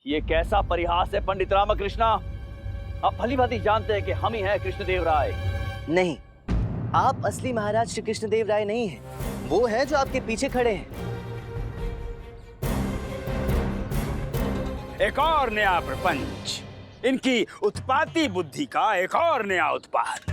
ये कैसा परिहास है पंडित रामकृष्णा। आप भली भांति जानते हैं कि हम ही हैं कृष्णदेव राय। नहीं, आप असली महाराज श्री कृष्णदेव राय नहीं हैं। वो है जो आपके पीछे खड़े हैं। एक और नया प्रपंच, इनकी उत्पाती बुद्धि का एक और नया उत्पाद।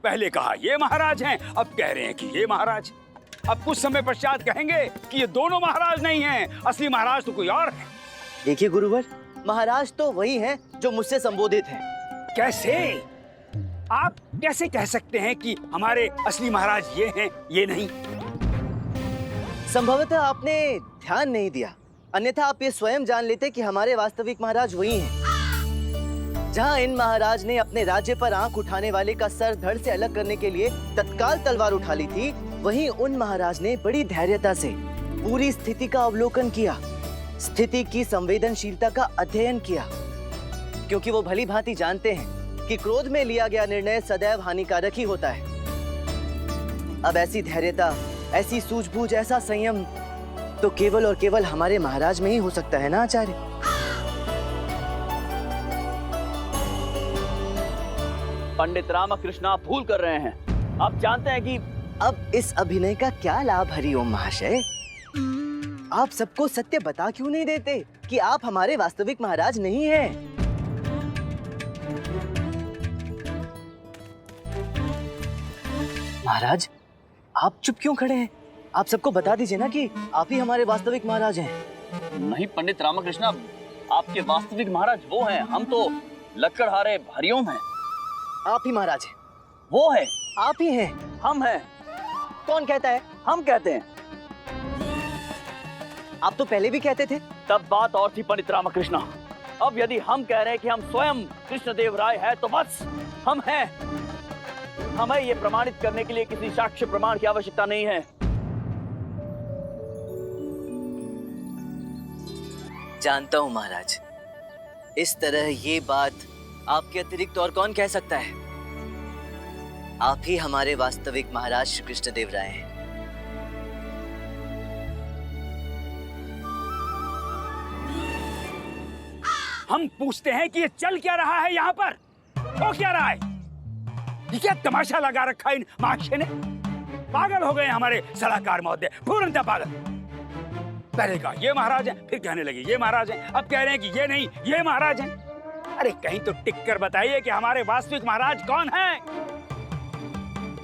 पहले कहा ये महाराज हैं, अब कह रहे हैं कि ये महाराज। अब कुछ समय पश्चात कहेंगे कि ये दोनों महाराज नहीं हैं, असली महाराज तो कोई और है। देखिए गुरुवर, महाराज तो वही हैं जो मुझसे संबोधित हैं। कैसे? आप कैसे कह सकते हैं कि हमारे असली महाराज ये हैं, ये नहीं? संभवतः आपने ध्यान नहीं दिया, अन्यथा आप ये स्वयं जान लेते कि हमारे वास्तविक महाराज वही हैं। जहां इन महाराज ने अपने राज्य पर आंख उठाने वाले का सर धड़ से अलग करने के लिए तत्काल तलवार उठा ली थी, वहीं उन महाराज ने बड़ी धैर्यता से पूरी स्थिति का अवलोकन किया, स्थिति की संवेदनशीलता का अध्ययन किया, क्योंकि वो भली भांति जानते हैं कि क्रोध में लिया गया निर्णय सदैव हानिकारक ही होता है। अब ऐसी धैर्यता, ऐसी सूझबूझ, ऐसा संयम तो केवल और केवल हमारे महाराज में ही हो सकता है ना आचार्य? पंडित रामकृष्णा आप भूल कर रहे हैं। आप जानते हैं कि अब इस अभिनय का क्या लाभ हरिओम महाशय? आप सबको सत्य बता क्यों नहीं देते कि आप हमारे वास्तविक महाराज नहीं हैं? महाराज, आप चुप क्यों खड़े हैं? आप सबको बता दीजिए ना कि आप ही हमारे वास्तविक महाराज हैं। नहीं पंडित रामकृष्णा, आपके वास्तविक महाराज वो हैं, हम तो लक्कड़हारे हरिओम हैं। आप ही महाराज हैं। वो है, आप ही हैं। हम हैं। कौन कहता है? हम कहते हैं। आप तो पहले भी कहते थे। तब बात और थी पंडित रामकृष्णा। अब यदि हम कह रहे हैं कि हम स्वयं कृष्णदेव राय हैं, तो बस हम हैं। हमें ये प्रमाणित करने के लिए किसी साक्ष्य प्रमाण की आवश्यकता नहीं है। जानता हूं महाराज, इस तरह ये बात आपके अतिरिक्त और कौन कह सकता है? आप ही हमारे वास्तविक महाराज श्री कृष्णदेव राय हैं। हम पूछते हैं कि ये चल क्या रहा है यहाँ पर? हो क्या रहा है? ये क्या तमाशा लगा रखा है इन महाशय ने? पागल हो गए हमारे सलाहकार महोदय, पूर्णतः पागल। पहले कहा ये महाराज हैं, फिर कहने लगे ये महाराज हैं, अब कह रहे हैं कि ये नहीं, ये महाराज हैं। अरे कहीं तो टिक कर बताइए कि हमारे वास्तविक महाराज कौन हैं?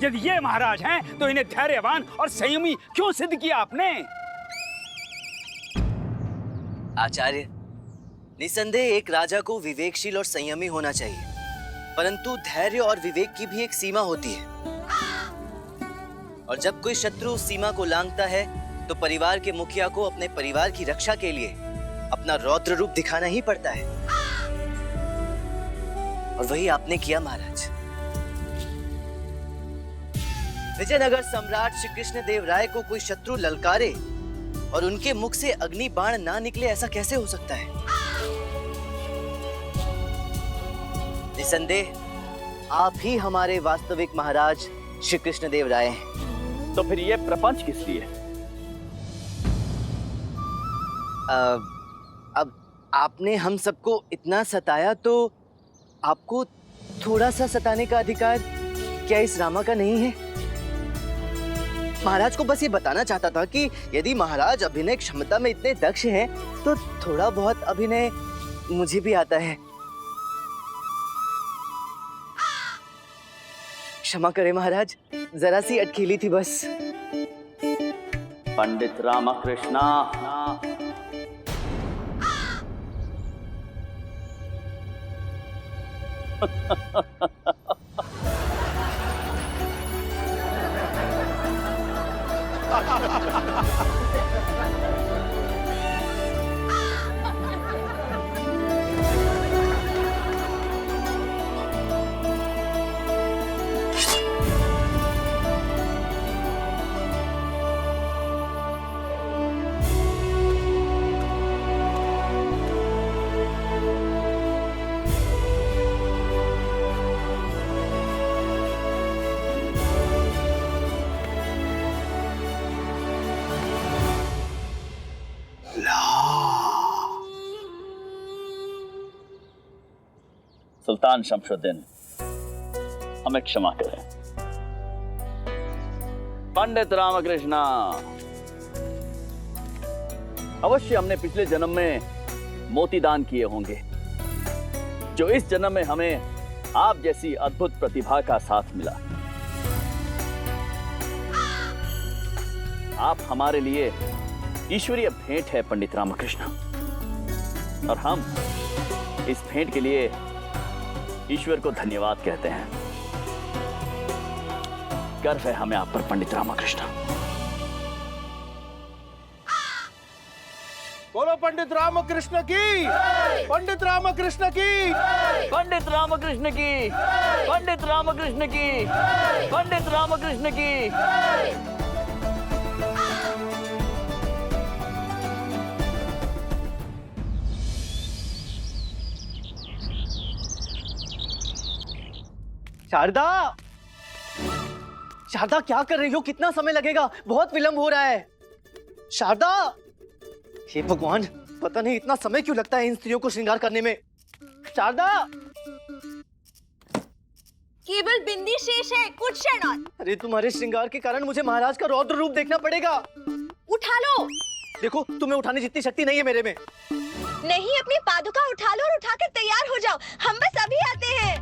यदि ये महाराज हैं, तो इन्हें धैर्यवान और संयमी क्यों सिद्ध किया आपने? आचार्य, निसंदेह एक राजा को विवेकशील और संयमी होना चाहिए, परंतु धैर्य और विवेक की भी एक सीमा होती है। और जब कोई शत्रु उस सीमा को लांघता है, तो परिवार के मुखिया को अपने परिवार की रक्षा के लिए अपना रौद्र रूप दिखाना ही पड़ता है। और वही आपने किया महाराज। विजयनगर सम्राट श्री कृष्णदेव राय को कोई शत्रु ललकारे और उनके मुख से अग्नि बाण ना निकले, ऐसा कैसे हो सकता है? निसंदेह आप ही हमारे वास्तविक महाराज श्री कृष्णदेव राय हैं। तो फिर ये प्रपंच किस लिए? अब आपने हम सबको इतना सताया, तो आपको थोड़ा सा सताने का अधिकार क्या इस रामा का नहीं है? महाराज को बस ये बताना चाहता था कि यदि महाराज अभिनय क्षमता में इतने दक्ष हैं, तो थोड़ा बहुत अभिनय मुझे भी आता है। क्षमा करें महाराज, जरा सी अटखेली थी बस। पंडित रामकृष्णा, सुल्तान शमशुद्दीन, हमें क्षमा करें। पंडित रामकृष्ण, अवश्य हमने पिछले जन्म में मोती दान किए होंगे, जो इस जन्म में हमें आप जैसी अद्भुत प्रतिभा का साथ मिला। आप हमारे लिए ईश्वरीय भेंट है पंडित रामकृष्ण, और हम इस भेंट के लिए ईश्वर को धन्यवाद कहते हैं। गर्व है हमें आप पर पंडित रामकृष्ण। बोलो पंडित रामकृष्ण की, पंडित रामकृष्ण की, पंडित रामकृष्ण की, पंडित रामकृष्ण की, पंडित रामकृष्ण की। शारदा, शारदा क्या कर रही हो? कितना समय लगेगा? बहुत विलंब हो रहा है। शारदा, हे भगवान, पता नहीं इतना समय क्यों लगता है इन स्त्रियों को श्रृंगार करने में। शारदा, केवल बिंदी शेष है, कुछ क्षण और। अरे तुम्हारे श्रृंगार के कारण मुझे महाराज का रौद्र रूप देखना पड़ेगा। उठा लो। देखो, तुम्हें उठाने जितनी शक्ति नहीं है मेरे में। नहीं, अपनी पादुका उठा लो और उठाकर तैयार हो जाओ, हम बस अभी आते हैं।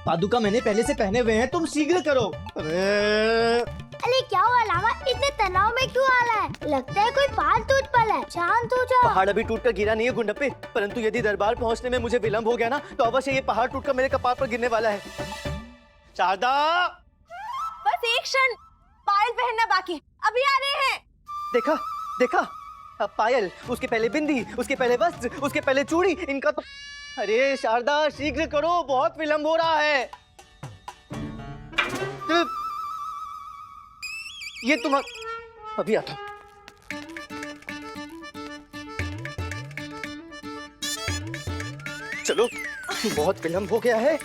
पादुका मैंने पहले से पहने हुए हैं, तुम शीघ्र करो। अरे क्या हुआ लामा, इतने तनाव में क्यों आ रहा है? लगता है कोई पहाड़ टूट पड़ा है। शांत हो जाओ। पहाड़ अभी टूटकर गिरा नहीं है गुंडप्पे, परंतु यदि दरबार पहुंचने में मुझे विलंब हो गया ना, तो अवश्य ये पहाड़ टूटकर मेरे कपार पर गिरने वाला है। शारदा, बस एक क्षण, पायल पहनना बाकी, अभी आ रहे हैं। देखा देखा, अब पायल, उसके पहले बिंदी, उसके पहले वस्त्र, उसके पहले चूड़ी, इनका तो। अरे शारदा, शीघ्र करो, बहुत विलंब हो रहा है। ये तुम अभी आता हूं। चलो, बहुत विलंब हो गया है,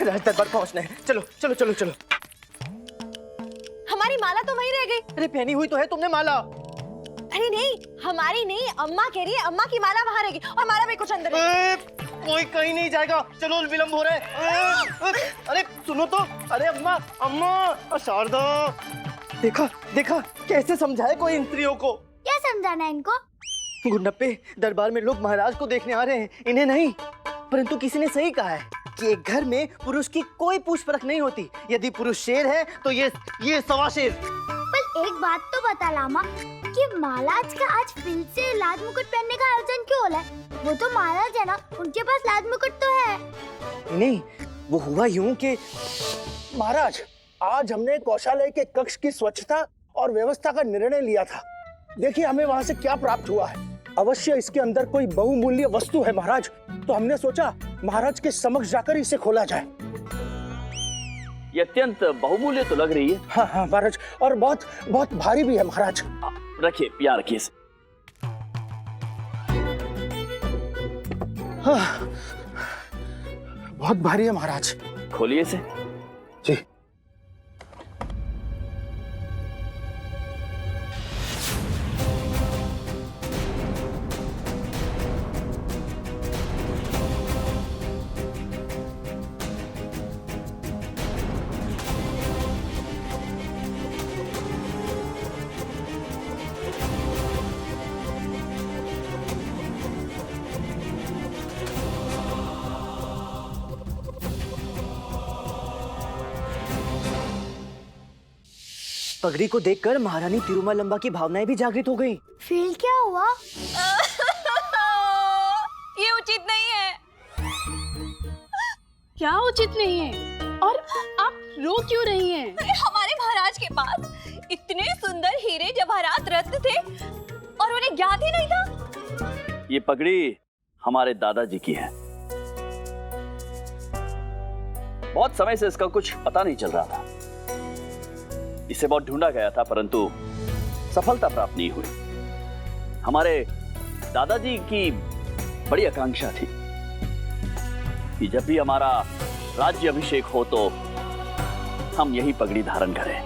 राज दरबार पहुंचना है। चलो चलो चलो चलो। हमारी माला तो वहीं रह गई। अरे पहनी हुई तो है तुमने माला। अरे नहीं, हमारी नहीं, अम्मा कह रही है, अम्मा की माला वहाँ रहेगी और माला भी कुछ अंदर है। कोई कहीं नहीं जाएगा, चलो विलंब हो रहा है। अरे सुनो तो, अरे अम्मा अम्मा, शारदा, देखा देखा, कैसे समझाए कोई इन स्त्रियों को? क्या समझाना है इनको? गुंडप्पे, दरबार में लोग महाराज को देखने आ रहे हैं, इन्हें नहीं। परंतु किसी ने सही कहा है कि एक घर में पुरुष की कोई पूछ परख नहीं होती। यदि पुरुष शेर है तो ये सवा शेर। पर एक बात तो बता लामा, कि महाराज का आज फिर से लाल मुकुट पहनने का आयोजन क्यों हो रहा है? वो तो महाराज है ना, उनके पास लाल मुकुट तो है। नहीं, वो हुआ यूं कि महाराज, आज हमने कौशालय के कक्ष की स्वच्छता और व्यवस्था का निर्णय लिया था। देखिए हमें वहाँ से क्या प्राप्त हुआ है। अवश्य इसके अंदर कोई बहुमूल्य वस्तु है महाराज, तो हमने सोचा महाराज के समक्ष जाकर इसे खोला जाए। ये अत्यंत बहुमूल्य तो लग रही है। हाँ हाँ महाराज, और बहुत बहुत भारी भी है महाराज। रखिए, यहाँ रखिए इसे। हाँ, बहुत भारी है महाराज। खोलिए इसे। जी। पगड़ी को देखकर महारानी तिरुमालंबा की भावनाएं भी जागृत हो गई। फिर क्या हुआ? ये उचित नहीं है। क्या उचित नहीं है? और आप रो क्यों रही हैं? अरे हमारे महाराज के पास इतने सुंदर हीरे जवाहरात रत्न थे और उन्हें ज्ञात ही नहीं था। ये पगड़ी हमारे दादाजी की है। बहुत समय से इसका कुछ पता नहीं चल रहा था। इसे बहुत ढूंढा गया था, परंतु सफलता प्राप्त नहीं हुई। हमारे दादाजी की बड़ी आकांक्षा थी कि जब भी हमारा राज्य अभिषेक हो तो हम यही पगड़ी धारण करें।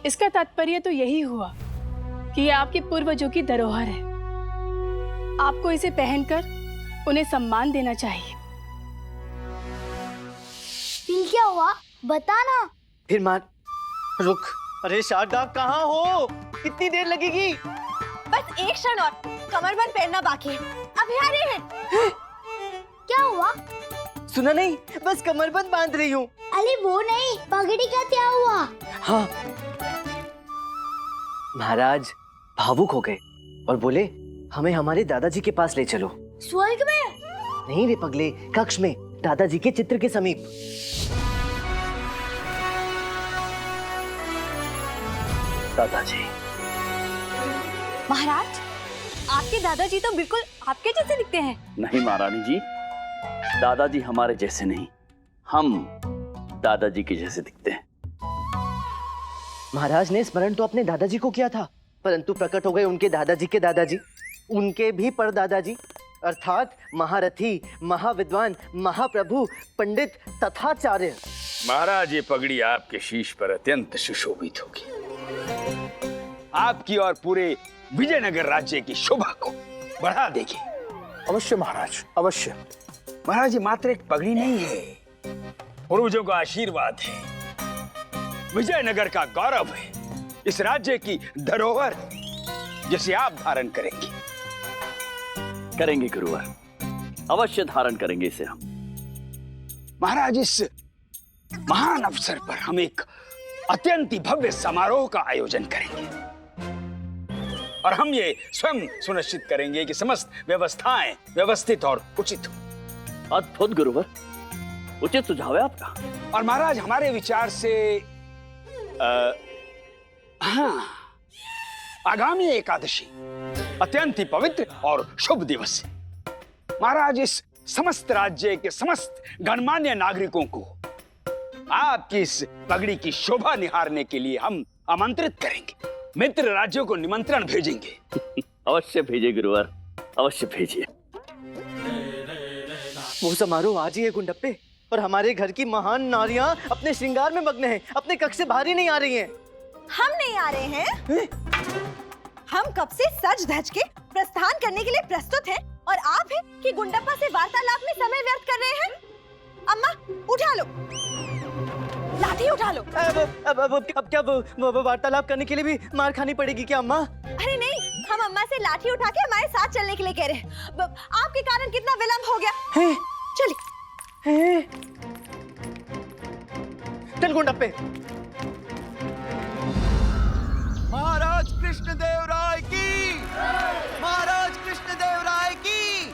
इसका तात्पर्य तो यही हुआ कि ये आपके पूर्वजों की धरोहर है। आपको इसे पहनकर उन्हें सम्मान देना चाहिए। फिर क्या हुआ बताना। फिर मार। रुक, अरे शारदा कहाँ हो? कितनी देर लगेगी? बस एक क्षण और, कमरबंद पहनना बाकी है, अभी आ रहे हैं। क्या हुआ? सुना नहीं, बस कमरबंद बांध रही हूँ। अरे वो नहीं, पगड़ी का क्या हुआ? हाँ। महाराज भावुक हो गए और बोले हमें हमारे दादाजी के पास ले चलो। स्वर्ग में? नहीं रे पगले, कक्ष में, दादाजी के चित्र के समीप। दादाजी। महाराज, आपके दादाजी तो बिल्कुल आपके जैसे दिखते हैं। नहीं महारानी जी, दादाजी हमारे जैसे नहीं, हम दादाजी के जैसे दिखते हैं। महाराज ने स्मरण तो अपने दादाजी को किया था, परंतु प्रकट हो गए उनके दादाजी के दादाजी, उनके भी परदादाजी, अर्थात महारथी, महाविद्वान, महाप्रभु, पंडित तथाचार्य। महाराज, ये पगड़ी आपके शीश पर अत्यंत सुशोभित होगी। आपकी और पूरे विजयनगर राज्य की शोभा को बढ़ा देगी। अवश्य महाराज, अवश्य। महाराज, ये मात्र एक पगड़ी नहीं है, पूर्वजों का आशीर्वाद है, विजयनगर का गौरव है, इस राज्य की धरोहर जिसे आप धारण करेंगे। करेंगे गुरुवर, अवश्य धारण करेंगे इसे हम। महाराज, इस महान अवसर पर हम एक अत्यंत ही भव्य समारोह का आयोजन करेंगे और हम ये स्वयं सुनिश्चित करेंगे कि समस्त व्यवस्थाएं व्यवस्थित और उचित हो। अद्भुत गुरुवर, उचित सुझाव है आपका। और महाराज, हमारे विचार से हाँ, आगामी एकादशी अत्यंत ही पवित्र और शुभ दिवस है। महाराज, इस समस्त राज्य के समस्त गणमान्य नागरिकों को आपकी इस पगड़ी की शोभा निहारने के लिए हम आमंत्रित करेंगे। मित्र राज्यों को निमंत्रण भेजेंगे। अवश्य भेजिए गुरुवर, अवश्य भेजिए। वो समारोह आज ही है गुंडप्पे, और हमारे घर की महान नारियां अपने श्रृंगार में मग्न हैं, अपने कक्ष से बाहर ही नहीं आ रही हैं। हम नहीं आ रहे हैं? हम कब से सज धज के प्रस्थान करने के लिए प्रस्तुत हैं, और आप हैं कि गुंडप्पा से वार्तालाप में समय व्यर्थ कर रहे हैं। अम्मा, उठा लो, लाठी उठा लो। अब क्या वार्तालाप करने के लिए भी मार खानी पड़ेगी क्या अम्मा? अरे नहीं, हम अम्मा से लाठी उठा के हमारे साथ चलने के लिए कह रहे हैं। आपके कारण कितना विलंब हो गया। चलिए। चल गुंडप्पे। महाराज कृष्णदेव राय की, महाराज कृष्णदेव राय की,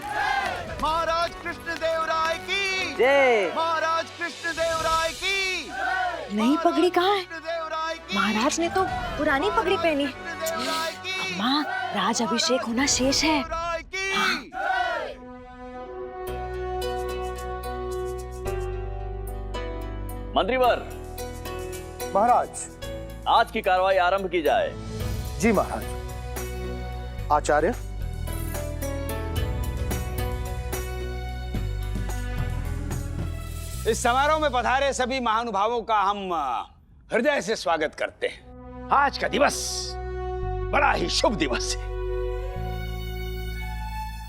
महाराज कृष्णदेव राय की जय। महाराज कृष्णदेव राय की। नई पगड़ी कहाँ है? कृष्णदेव राय की। महाराज ने तो पुरानी पगड़ी पहनी। कृष्णदेव राय की। अम्मा, राज अभिषेक होना शेष है। राय की। मंत्रीवर, महाराज। आज की कार्रवाई आरंभ की जाए। जी महाराज। आचार्य। इस समारोह में पधारे सभी महानुभावों का हम हृदय से स्वागत करते हैं। आज का दिवस बड़ा ही शुभ दिवस है।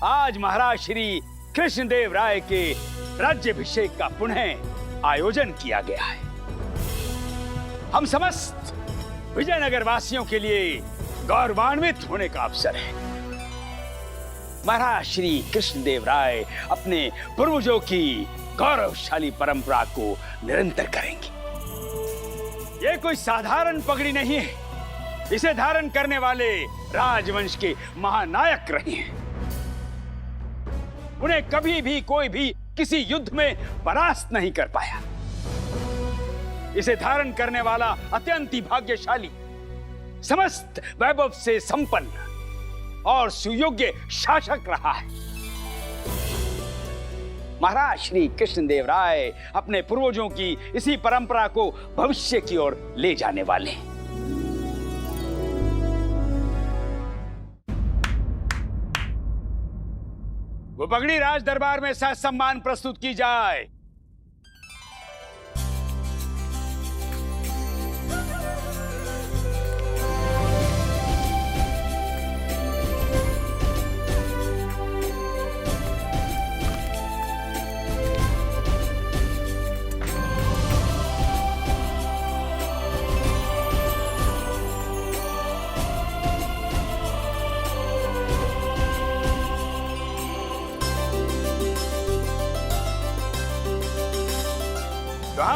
आज महाराज श्री कृष्णदेव राय के राज्याभिषेक का पुनः आयोजन किया गया है। हम समस्त विजयनगर वासियों के लिए गौरवान्वित होने का अवसर है। महाराज श्री कृष्णदेव राय अपने पूर्वजों की गौरवशाली परंपरा को निरंतर करेंगे। ये कोई साधारण पगड़ी नहीं है, इसे धारण करने वाले राजवंश के महानायक रहे हैं। उन्हें कभी भी कोई भी किसी युद्ध में परास्त नहीं कर पाया। इसे धारण करने वाला अत्यंत ही भाग्यशाली, समस्त वैभव से संपन्न और सुयोग्य शासक रहा है। महाराज श्री कृष्णदेव राय अपने पूर्वजों की इसी परंपरा को भविष्य की ओर ले जाने वाले हैं। वो पगड़ी राज दरबार में सह सम्मान प्रस्तुत की जाए।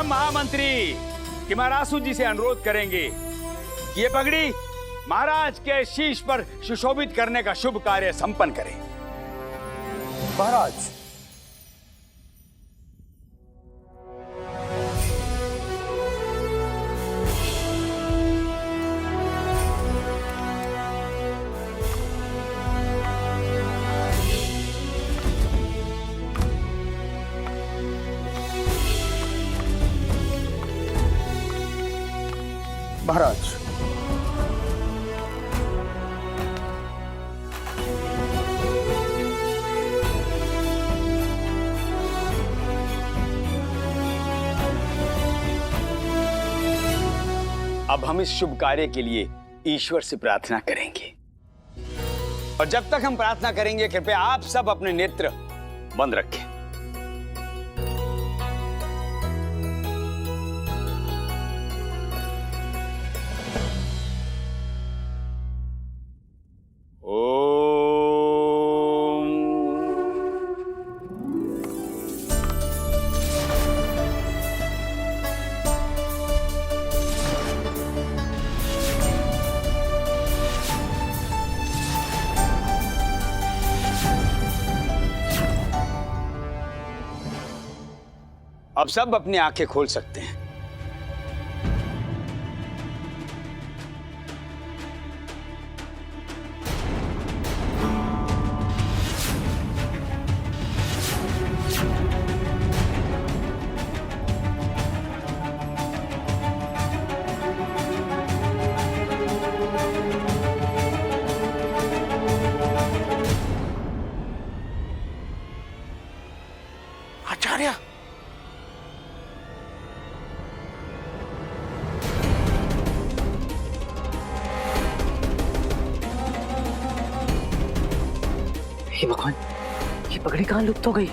हम महामंत्री किमारासु जी से अनुरोध करेंगे कि ये पगड़ी महाराज के शीश पर सुशोभित करने का शुभ कार्य संपन्न करें। महाराज, महाराज, अब हम इस शुभ कार्य के लिए ईश्वर से प्रार्थना करेंगे और जब तक हम प्रार्थना करेंगे कृपया आप सब अपने नेत्र बंद रखें। अब सब अपनी आंखें खोल सकते हैं। आचार्य, हे भगवान, ये पगड़ी कहाँ लुप्त हो गई?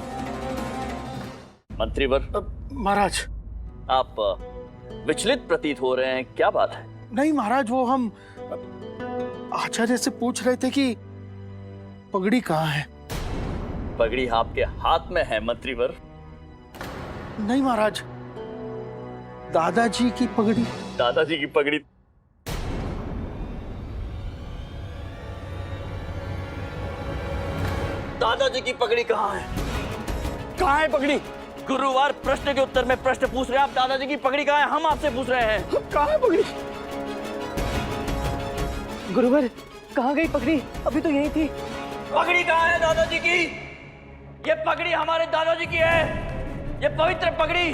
मंत्रीवर, महाराज। आप विचलित प्रतीत हो रहे हैं, क्या बात है? नहीं महाराज, वो हम आचार्य से पूछ रहे थे कि पगड़ी कहाँ है। पगड़ी आपके हाथ में है मंत्रीवर। नहीं महाराज, दादाजी की पगड़ी। दादाजी की पगड़ी? दादाजी की पगड़ी कहाँ है? कहाँ है पगड़ी? गुरुवार प्रश्न के उत्तर में प्रश्न पूछ रहे हैं आप, दादाजी की पगड़ी कहाँ है? हम आपसे पूछ रहे हैं कहाँ है पगड़ी? गुरुवर, कहाँ गई पगड़ी? अभी तो यही थी। पगड़ी कहाँ है दादाजी की? ये पगड़ी हमारे दादाजी की है। ये पवित्र पगड़ी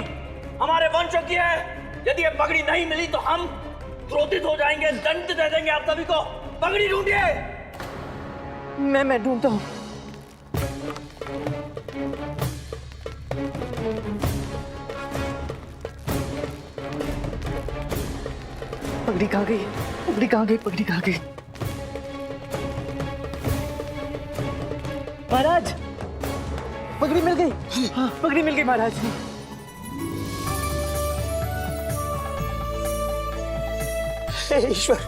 हमारे वंशों की है। यदि ये पगड़ी नहीं मिली तो हम क्रोधित हो जाएंगे, दंड दे देंगे आप सभी को। पगड़ी ढूंढिए। मैं ढूंढता हूँ। पगड़ी कहाँ गई? पगड़ी कहाँ गई? पगड़ी कहाँ गई? महाराज, पगड़ी मिल गई। हाँ, पगड़ी मिल गई महाराज। हे ईश्वर,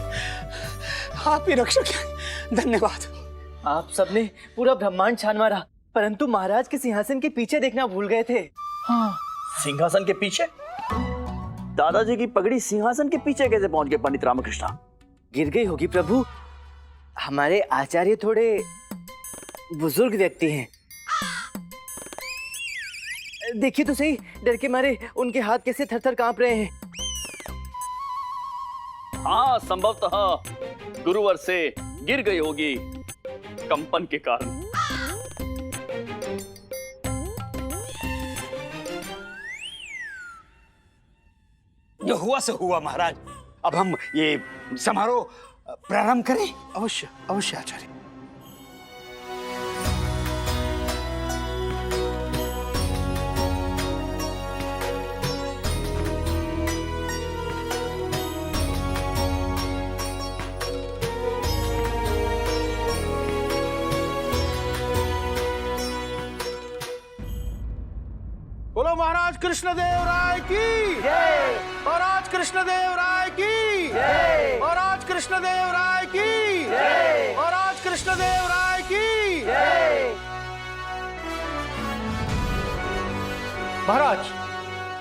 आप ही रक्षक हैं। धन्यवाद। आप सबने पूरा ब्रह्मांड छान मारा, परंतु महाराज के सिंहासन के पीछे देखना भूल गए थे। हाँ, सिंहासन के पीछे? दादाजी की पगड़ी सिंहासन के पीछे कैसे पहुंच गए पंडित रामकृष्ण? गिर गई होगी प्रभु। हमारे आचार्य थोड़े बुजुर्ग व्यक्ति हैं। देखिए तो सही, डर के मारे उनके हाथ कैसे थर-थर कांप रहे हैं। हाँ, संभवतः गुरुवर से गिर गई होगी कंपन के कारण। जो हुआ सो हुआ महाराज। अब हम ये समारोह प्रारंभ करें। अवश्य अवश्य आचार्य। बोलो महाराज कृष्णदेव राय की जय। महाराज कृष्णदेव राय की जय। महाराज कृष्णदेव राय की जय। महाराज कृष्णदेव राय की जय। महाराज,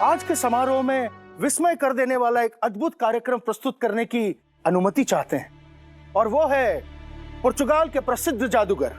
आज के समारोह में विस्मय कर देने वाला एक अद्भुत कार्यक्रम प्रस्तुत करने की अनुमति चाहते हैं, और वो है पुर्तगाल के प्रसिद्ध जादूगर